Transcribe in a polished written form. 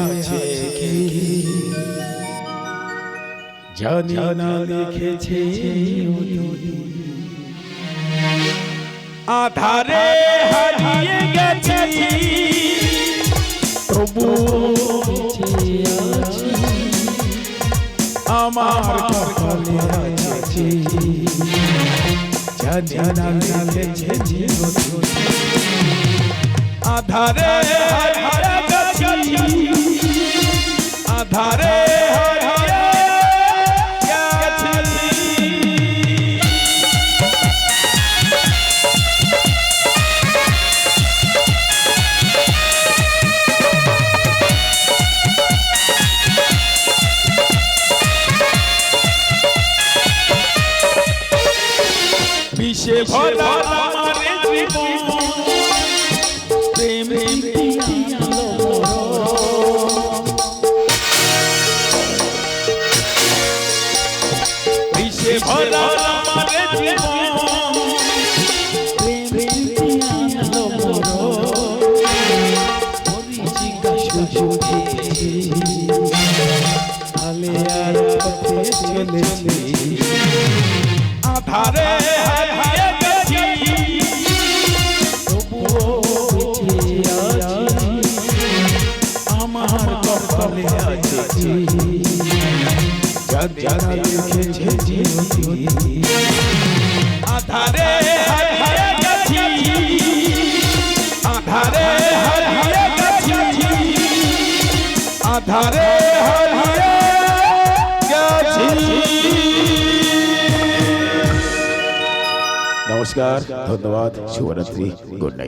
আছে কি জানি না লিখেছে আধারে হারিয়ে গেছি তবু আমার কপালে আছে জানি না লিখেছে আধারে হারিয়ে গেছি আধারে বিষে ভরা আমার জীবন প্রেম বিষে ভরা আমার জীবন আর পথে চলেছি আধারে হারিয়ে গেছি তবুও বেঁচে আছি আমার কপালে আছে জানি লিখেছে জীবনী আধারে হারিয়ে গেছি আধারে হারিয়ে গেছি আধারে হারিয়ে গেছি। নমস্কার, ধন্যবাদ, শুভরাত্রি, গুড নাইট।